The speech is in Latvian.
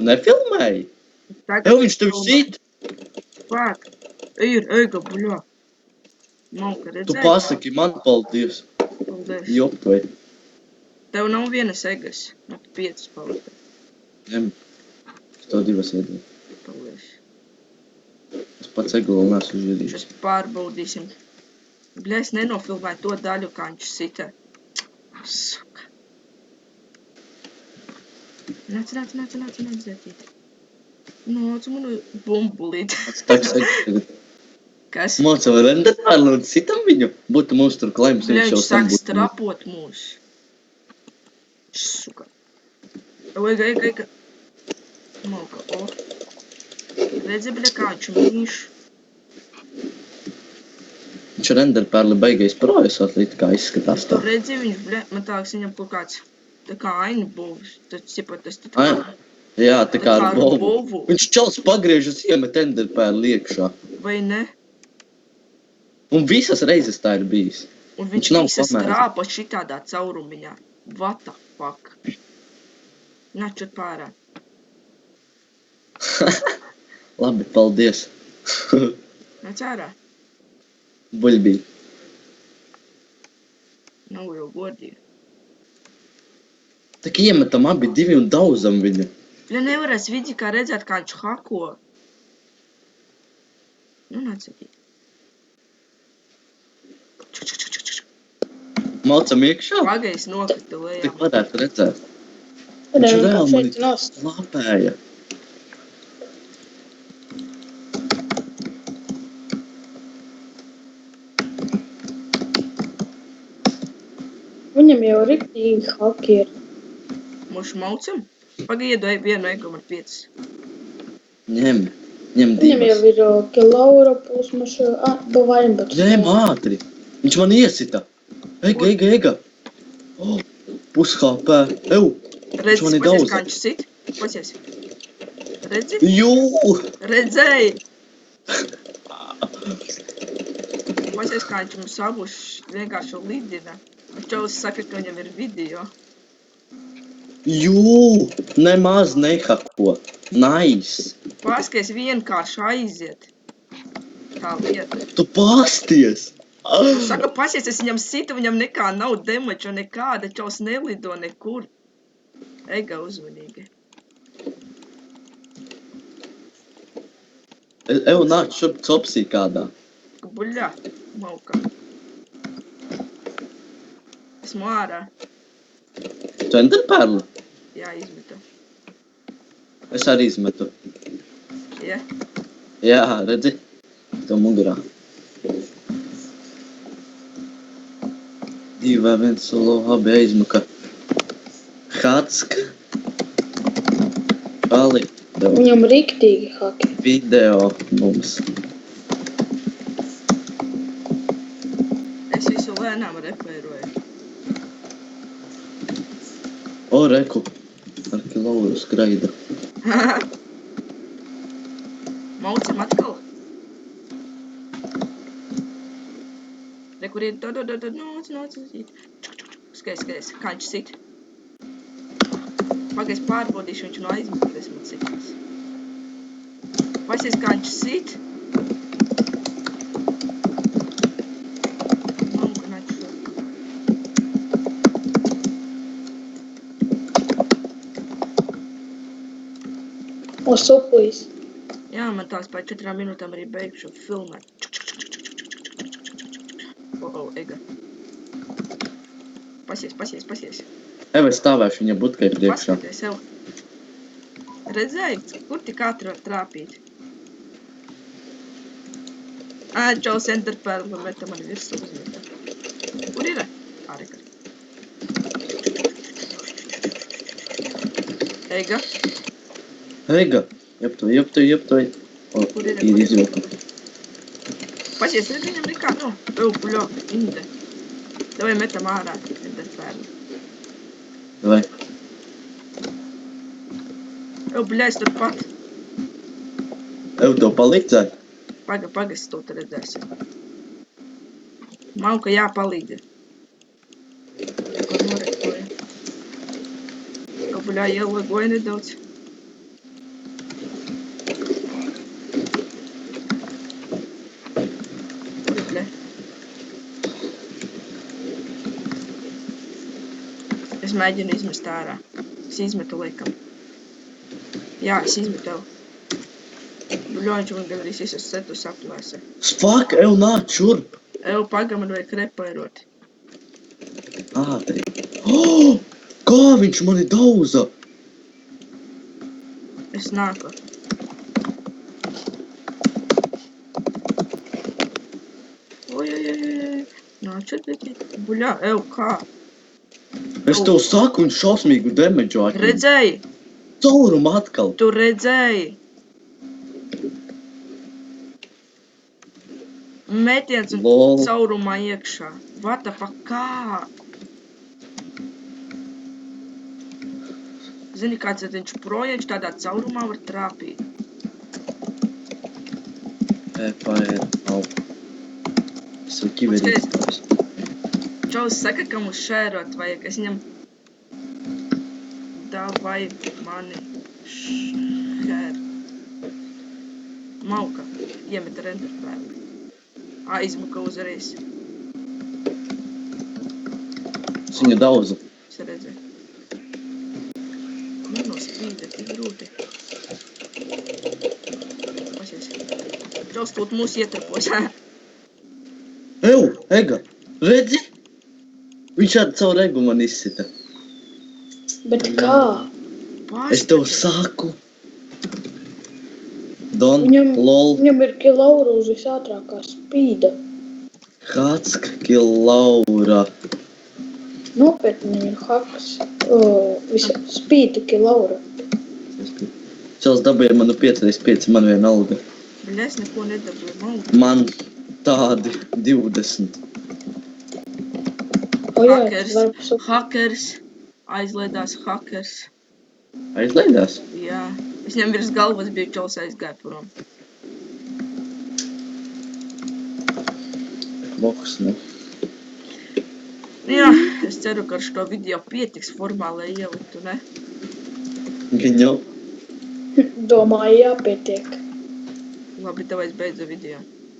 Tu nefilmēji? Tagad Viņš tev sit! Fāk. Eiga, buļā. Malka, Tu redzēji? pasaki man paldies. Paldies. Jopai. Tev nav vienas egas. Nu, 5 palika. Ņem. Es tev 2 iedod. Paldies. Es pats egulu nesu žīdīšu. Šas pārbaudīsim. Bļā, es nenofilmēju to daļu, kā viņš sita. Suka. Nāc, Zētīt. Nāc, manu bumbulīt. Atstaks egulu. Kas? Māca, vai render pārlūdzu sitam viņu? Būtu mums tur klaims. Bļā, viņš sāk strapot mūs. Suka. Eiga. Malka, o. Redzi, bļā, kā viņš mīš. Viņš render pārli baigais projasot, līdz kā izskatās Tu tā. redzi, viņš, bļā, man tāks viņam kaut kāds, tā kā aini būvis. Tad, cipa, tas tā kā... Jā, tā kā ar bovu. bovu. Viņš čals pagriežas iemet ender pārli iekšā. Vai ne? Un visas reizes tā ir bijis. Un viņš nav visas pamērs. trāpa šitādā caurumiņā. What the fuck? Načot pārā. Labi, paldies. Nāc ārā. Buļbī. Nav jau godīgi. Tā kā iemetam abi 2 un daudzam viņu. Ja nevarēs vidi, kā redzēt, kā viņš hako. Nu, nāc arī. Maucam iekšā. Pagais nokrita lejā. Tik varētu redzēt. Viņš reāli mani nost. slāpēja. Viņam jau riktīgi haki ir. Mošu maucam? Pagaidu vienu egam ar 5. Ņem Viņam 2. jau ir kilaura pusmaša, bavaļam, bet... Ņem ātri. Viņš man iesita. Ega. Oh, pus HP. Ew. Redzi, mani pasies, daudz. kā viņš sit? Pasies. Redzi? Jū. Redzēji! Pasies, kā viņš mums abus vienkārši lidina. Čalis saka, ka viņam ir video. Jū. Nemaz nehako. Nice. Paskaties, vienkārši aiziet. Tā lieta. Tu pasties. Saka, pasies, es viņam situ, viņam nekā nav demača, nekāda. Čalis nelido nekur. Ega uzmanīgi. Ew, nāc šurp copsī kādā. Buļā, mauka. Esmu ārā. Tu ender pērli? Jā, izmetu. Es arī izmetu. Ja? Jā, redzi? Tev mugurā. 2 vai 1 solo, abi aizmuka. Hatsk. Palik. Tev Viņam riktīgi haki. video mums. Es visu lēnām repēroju. O, reku. Ar kilauru skraida. Maucam atkal. Rekur ir, nāc. Skaties, kā viņš sit. Pagais pārbaudīšu, viņš no aizmugures man sitās. Pasies, kā viņš sit. Mauka, nāc šo. O, supulis. Jā, man tās pēc 4 minūtēm arī beigšu filmēt. Ega. Pasies. Ev, es stāvēšu viņa budkai priekšā. Paskaties, jau. Redzēji, kur tik ātri var trāpīt? Čaus enderpērlu meta mani virsū uzmeta. Kur ir? Āreka. Ega. Ega, jebtoj. O, Kur ir? ir izvilka. Pasies, redz viņam nekā, nu. Puļo, inde. Davai metam ārā enderpērlu. Vai? Bļais, turpat. Ev, tev palikcēt? Pagas to te redzēsi. Mauka jāpalīdzi. Kur norekoja. Bļā, ielagoja nedaudz. Es mēģinu izmest ārā. Es izmetu liekam. Jā, es izmetu tev. Bļoņš man gan arī esmu setus aptvēse. Fuck, ev nāc šurp. Ev, pagam, man vajag repairot. Ātri. Oh, kā viņš mani dauza? Es nāku. Oi. Nāčat, bet... Buļā, ev, kā? Es tev saku un šausmīgu demedžu atņem. Redzēji? Caurumu atkal. Tu redzēji? Metiens un Lol. caurumā iekšā. What the fuck, kā? Zini, kāds ir viņš projēģis tādā caurumā var trāpīt. Paiet, au. Esam ķiverītājs. Čaus saka, ka mums šērot vajag. Es viņam... Davai mani šēr. Mauka. Iemet renderpēlu. Izmuka uzreiz. Es viņu dauzu. Es redzēju. Man no spīda, tik grūti. Pasies. Čaus, tūt mūs ietrapos. Ew, Ega, redzi? Viņš ar caur egu man izsita. Bet kā? Es tev saku. Don, Viņam- lol, Viņam ir kilaura uz visātrākā spīda. Hatsk, Kilaura. Nopietni viņam ir haks. Spīda kilaura. Čels dabēja manu 5x5, man viena alga. Bļa, es neko nedabūju. Mauka. Man tādi 20. O jā, tas Hakers. var pasūkt. Hakers. Aizlaidās hakers. Aizlaidās? Jā. Es viņam virs galvas biju, čaus aizgāja prom. Moks, nu. Jā, es ceru, ka ar šo video pietiks formālai ieliktu, ne? Gan jau. Domāju, jāpietiek. Labi, tev es beidzu video.